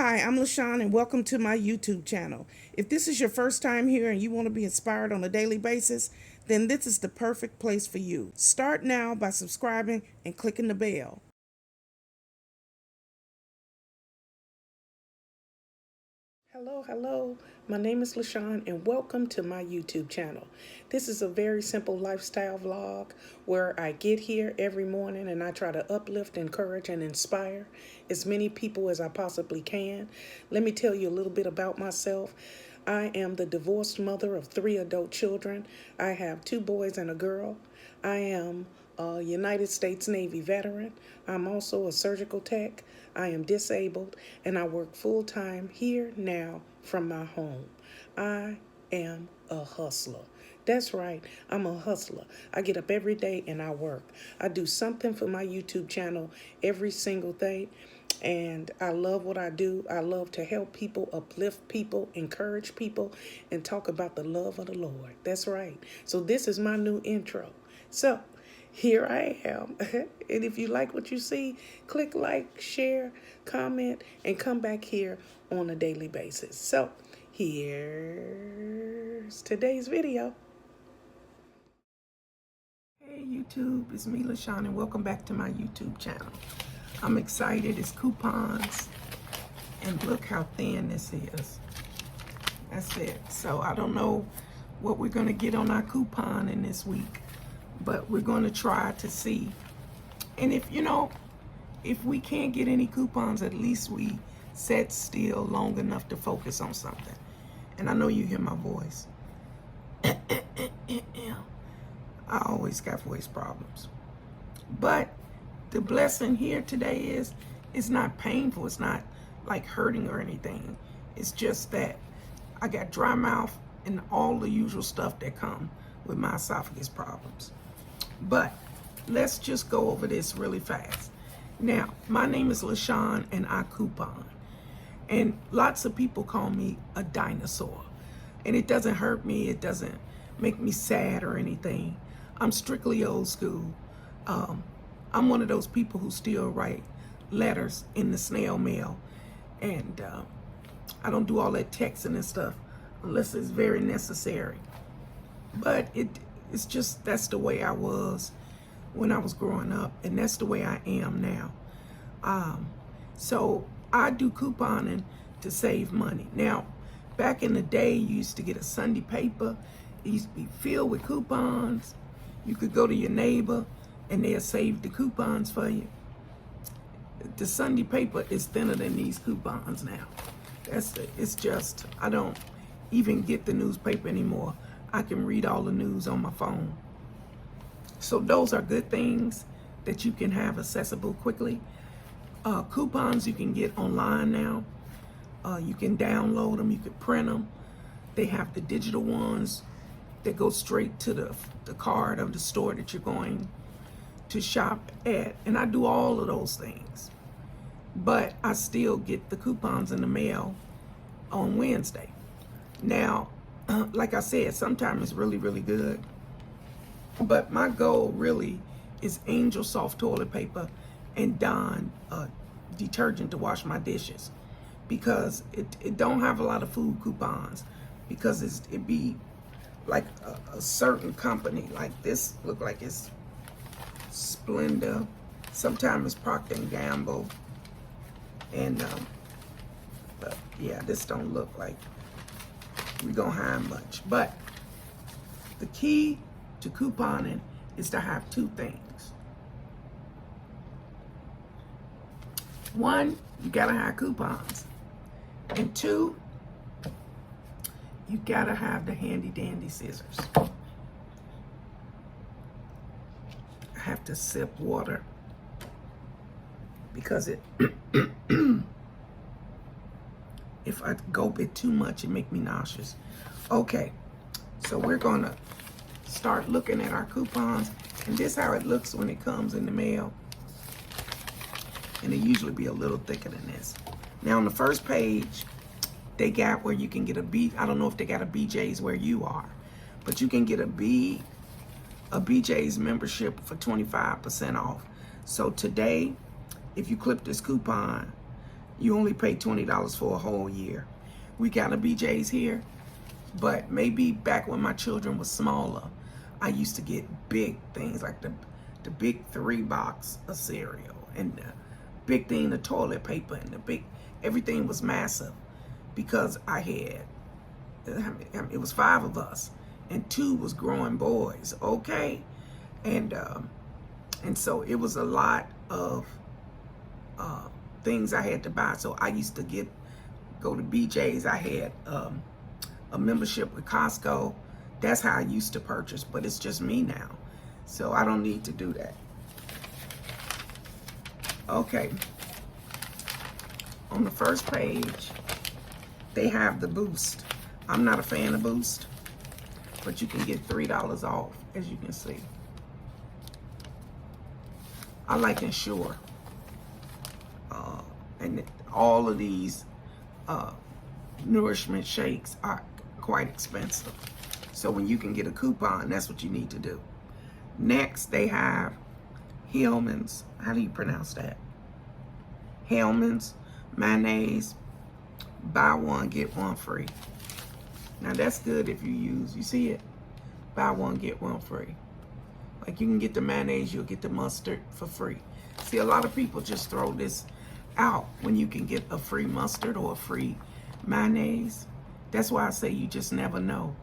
Hi, I'm Lashon and welcome to my YouTube channel. If this is your first time here and you want to be inspired on a daily basis, then this is the perfect place for you. Start now by subscribing and clicking the bell. Hello. My name is Lashon and welcome to my YouTube channel. This is a very simple lifestyle vlog where I get here every morning and I try to uplift, encourage, and inspire as many people as I possibly can. Let me tell you a little bit about myself. I am the divorced mother of 3 adult children. I have 2 boys and a girl. I am a United States Navy veteran. I'm also a surgical tech. I am disabled and I work full-time here now from my home. I am a hustler. That's right, I'm a hustler. I get up every day and I work. I do something for my YouTube channel every single day. And I love what I do. I love to help people, uplift people, encourage people, and talk about the love of the Lord. That's right. So this is my new intro. So here I am. And if you like what you see, click like, share, comment, and come back here on a daily basis. So here's today's video. Hey YouTube, it's me Lashon and welcome back to my YouTube channel. I'm excited. It's coupons and look how thin this is. That's it. So I don't know what we're going to get on our coupon in this week, but we're going to try to see. And if we can't get any coupons, at least we sat still long enough to focus on something. And I know you hear my voice. I always got voice problems. But the blessing here today is it's not painful. It's not like hurting or anything. It's just that I got dry mouth and all the usual stuff that come with my esophagus problems. But let's just go over this really fast. Now, my name is Lashon and I coupon. And lots of people call me a dinosaur. And it doesn't hurt me. It doesn't make me sad or anything. I'm strictly old school. I'm one of those people who still write letters in the snail mail. And I don't do all that texting and stuff unless it's very necessary. But it's just, that's the way I was when I was growing up. And that's the way I am now. So I do couponing to save money. Now, back in the day, you used to get a Sunday paper. It used to be filled with coupons. You could go to your neighbor and they'll save the coupons for you. The Sunday paper is thinner than these coupons now. It's just, I don't even get the newspaper anymore. I can read all the news on my phone. So those are good things that you can have accessible quickly. Coupons you can get online now. You can download them, you can print them. They have the digital ones that go straight to the card of the store that you're going to shop at, and I do all of those things. But I still get the coupons in the mail on Wednesday. Now, like I said, sometimes it's really, really good. But my goal really is Angel soft toilet paper and Dawn detergent to wash my dishes, because it don't have a lot of food coupons, because it be like a certain company. Like this look like it's Splenda, sometimes it's Procter & Gamble, and but yeah, this don't look like we gonna have much. But the key to couponing is to have 2 things. One, you gotta have coupons, and 2, you gotta have the handy dandy scissors. I have to sip water because if I go a bit too much, it make me nauseous. Okay, so we're gonna start looking at our coupons, and this is how it looks when it comes in the mail. And it usually be a little thicker than this. Now on the first page, they got where you can get I don't know if they got a BJ's where you are, but you can get a BJ's membership for 25% off. So today, if you clip this coupon, You only pay $20 for a whole year. We got a BJ's here, but maybe back when my children were smaller, I used to get big things like the big 3-box of cereal and the big thing of toilet paper and everything was massive because it was 5 of us and 2 was growing boys, okay? And so it was a lot of things I had to buy. So I used to go to BJ's. I had a membership with Costco. That's how I used to purchase, but it's just me now. So I don't need to do that. Okay. On the first page, they have the Boost. I'm not a fan of Boost, but you can get $3 off, as you can see. I like Ensure. And all of these nourishment shakes are quite expensive. So when you can get a coupon, that's what you need to do. Next, they have Hellmann's. How do you pronounce that? Hellmann's mayonnaise. Buy one, get one free. Now that's good if you see it? Buy one, get one free. Like you can get the mayonnaise, you'll get the mustard for free. See, a lot of people just throw this out when you can get a free mustard or a free mayonnaise. That's why I say you just never know.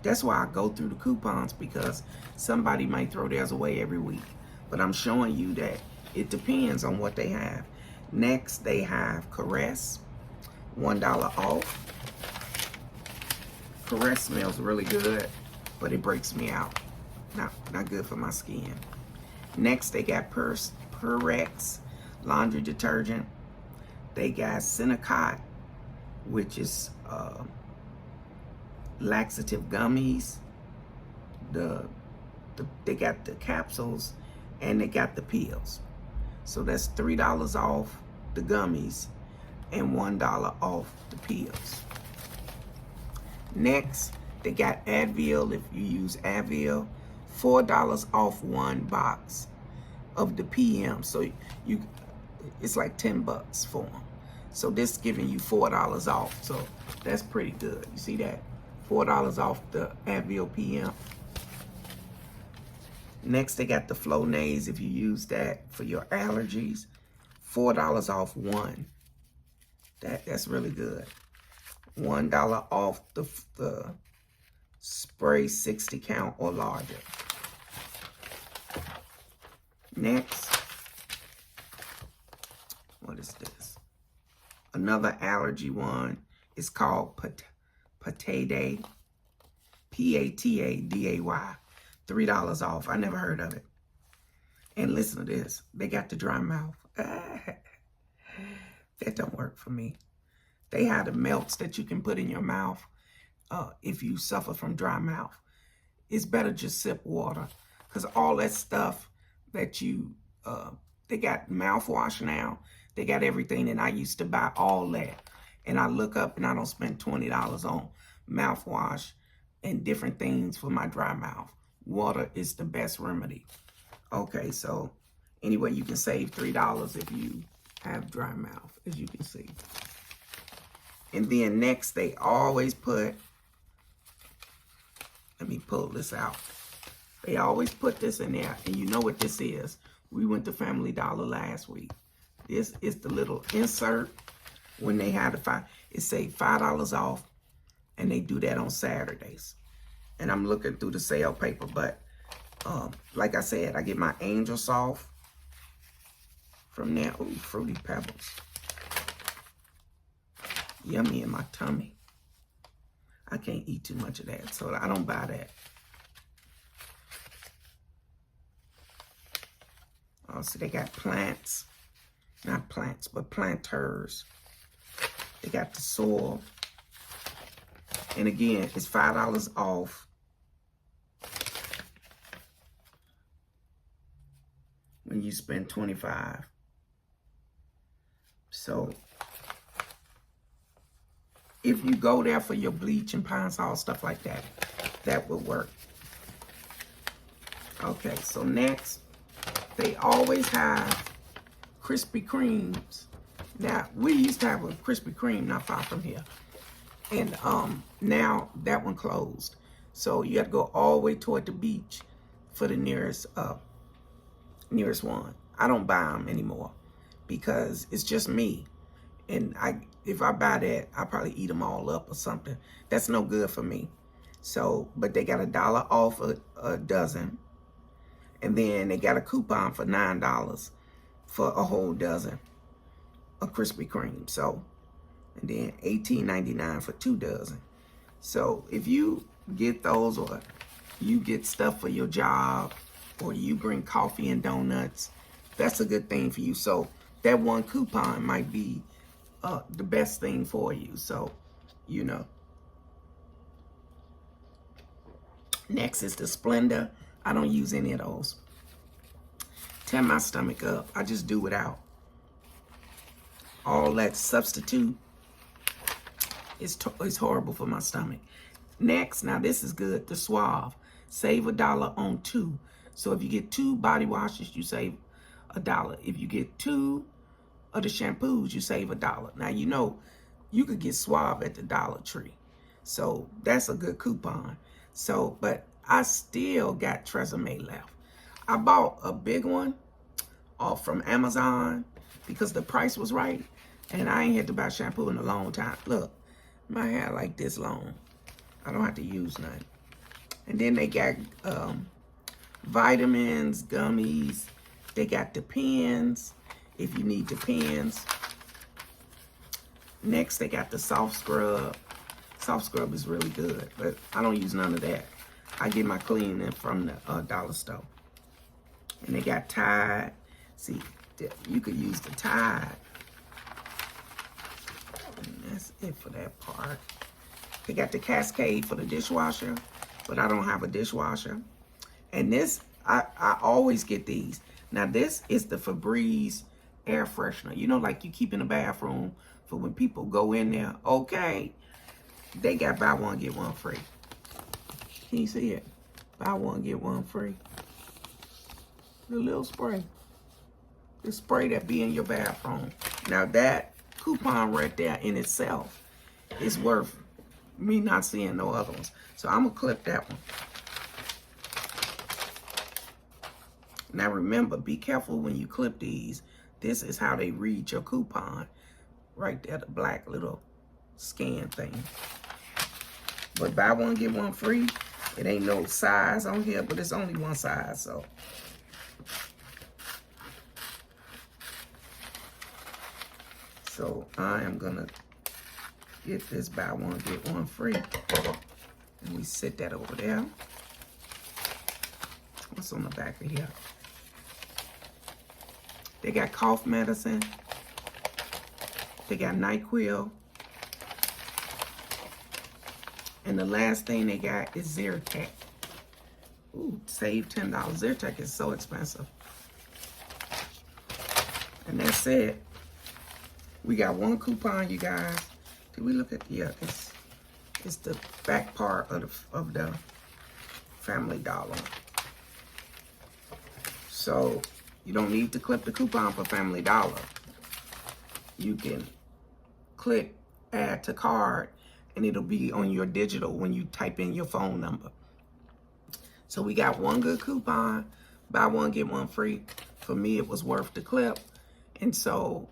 That's why I go through the coupons, because somebody might throw theirs away every week. But I'm showing you that it depends on what they have. Next, they have Caress, $1 off. Caress smells really good, but it breaks me out. Not good for my skin. Next, they got Purex laundry detergent. They got Senecot, which is laxative gummies. They got the capsules and they got the pills. So that's $3 off the gummies and $1 off the pills. Next, they got Advil. If you use Advil, $4 off one box of the PM. So it's like $10 for them. So this giving you $4 off. So that's pretty good. You see that? $4 off the Advil PM. Next, they got the Flonase. If you use that for your allergies, $4 off one. That's really good. $1 off the spray 60 count or larger. Next, what is this? Another allergy one. It's called Pataday. P-A-T-A-D-A-Y. $3 off. I never heard of it. And listen to this. They got the dry mouth. That don't work for me. They have the melts that you can put in your mouth if you suffer from dry mouth. It's better just sip water, because all that stuff that they got mouthwash now. They got everything, and I used to buy all that. And I look up and I don't spend $20 on mouthwash and different things for my dry mouth. Water is the best remedy. Okay, so anyway, you can save $3 if you have dry mouth, as you can see. And then next, they always put, let me pull this out. They always put this in there, and you know what this is. We went to Family Dollar last week. This is the little insert when they had it say $5 off, and they do that on Saturdays. And I'm looking through the sale paper, but like I said, I get my Angel Soft from there. Ooh, Fruity Pebbles. Yummy in my tummy. I can't eat too much of that, so I don't buy that. Also, they got plants. Not plants, but planters. They got the soil. And again, it's $5 off. When you spend $25. So if you go there for your bleach and pine sol, stuff like that, that would work. Okay, so next, they always have Krispy Kremes Now, we used to have a Krispy Kreme not far from here. And now that one closed. So you have to go all the way toward the beach for the nearest one. I don't buy them anymore because it's just me. And if I buy that, I probably eat them all up or something. That's no good for me. So, but they got $1 off a dozen. And then they got a coupon for $9 for a whole dozen of Krispy Kreme. So, and then $18.99 for 2 dozen. So if you get those, or you get stuff for your job, or you bring coffee and donuts, that's a good thing for you. So that one coupon might be the best thing for you. So, you know. Next is the Splenda. I don't use any of those. Tear my stomach up. I just do without. All that substitute is horrible for my stomach. Next, now this is good, the Suave. Save $1 on 2. So if you get 2 body washes, you save $1. If you get 2 of the shampoos, you save $1. Now, you know, you could get Suave at the Dollar Tree. So that's a good coupon. So, but I still got Tresemme left. I bought a big one off from Amazon because the price was right. And I ain't had to buy shampoo in a long time. Look, my hair like this long. I don't have to use none. And then they got vitamins, gummies. They got the pens, if you need the pens. Next, they got the soft scrub. Soft scrub is really good, but I don't use none of that. I get my cleaning from the dollar store. And they got Tide. See, you could use the Tide. And that's it for that part. They got the Cascade for the dishwasher, but I don't have a dishwasher. And this, I always get these. Now this is the Febreze air freshener. You know, like you keep in the bathroom for when people go in there. Okay, they got buy one, get one free. Can you see it? Buy one, get one free. The little spray. The spray that be in your bathroom. Now that coupon right there in itself is worth me not seeing no other ones. So I'm gonna clip that one. Now remember, be careful when you clip these. This is how they read your coupon. Right there, the black little scan thing. But buy one, get one free. It ain't no size on here, but it's only one size, so. So I am gonna get this buy one, get one free. And we set that over there. What's on the back of here? They got cough medicine. They got NyQuil. And the last thing they got is Zyrtec. Ooh, save $10. Zyrtec is so expensive. And that's it. We got one coupon, you guys. Did we look at? Yeah, it's the back part of the Family Dollar. So you don't need to clip the coupon for Family Dollar. You can click add to cart and it'll be on your digital when you type in your phone number. So we got one good coupon, buy one, get one free. For me, it was worth the clip. And so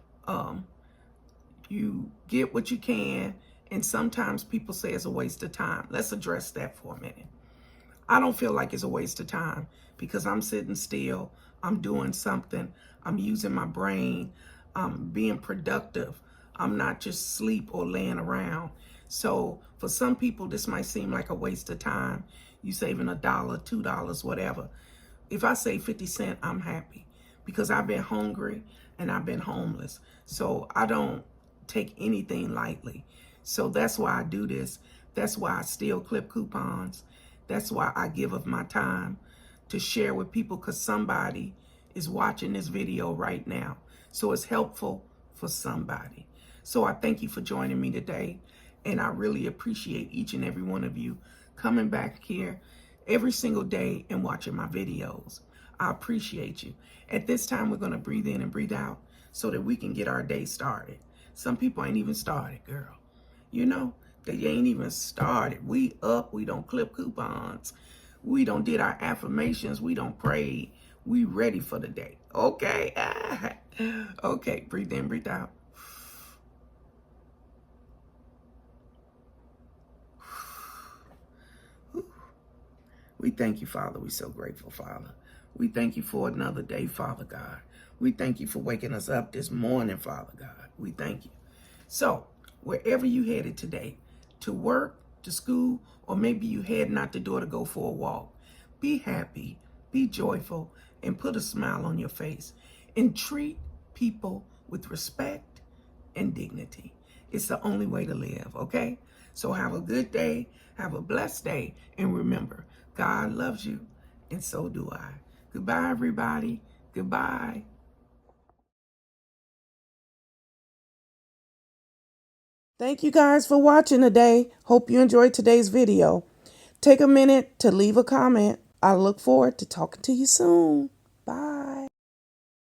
you get what you can. And sometimes people say it's a waste of time. Let's address that for a minute. I don't feel like it's a waste of time because I'm sitting still. I'm doing something. I'm using my brain. I'm being productive. I'm not just sleep or laying around. So for some people, this might seem like a waste of time. You saving $1, $2, whatever. If I save 50 cents, I'm happy because I've been hungry and I've been homeless. So I don't take anything lightly. So that's why I do this. That's why I still clip coupons. That's why I give of my time to share with people because somebody is watching this video right now. So it's helpful for somebody. So I thank you for joining me today. And I really appreciate each and every one of you coming back here every single day and watching my videos. I appreciate you. At this time, we're going to breathe in and breathe out. so that we can get our day started. Some people ain't even started, girl. You know, they ain't even started. We up, we don't clip coupons. We don't did our affirmations. We don't pray. We ready for the day. Okay. Okay, breathe in, breathe out. We thank you, Father. We're so grateful, Father. We thank you for another day, Father God. We thank you for waking us up this morning, Father God. We thank you. So, wherever you headed today, to work, to school, or maybe you heading out the door to go for a walk, be happy, be joyful, and put a smile on your face. And treat people with respect and dignity. It's the only way to live, okay? So have a good day, have a blessed day, and remember, God loves you, and so do I. Goodbye, everybody. Goodbye. Thank you guys for watching today. Hope you enjoyed today's video. Take a minute to leave a comment. I look forward to talking to you soon.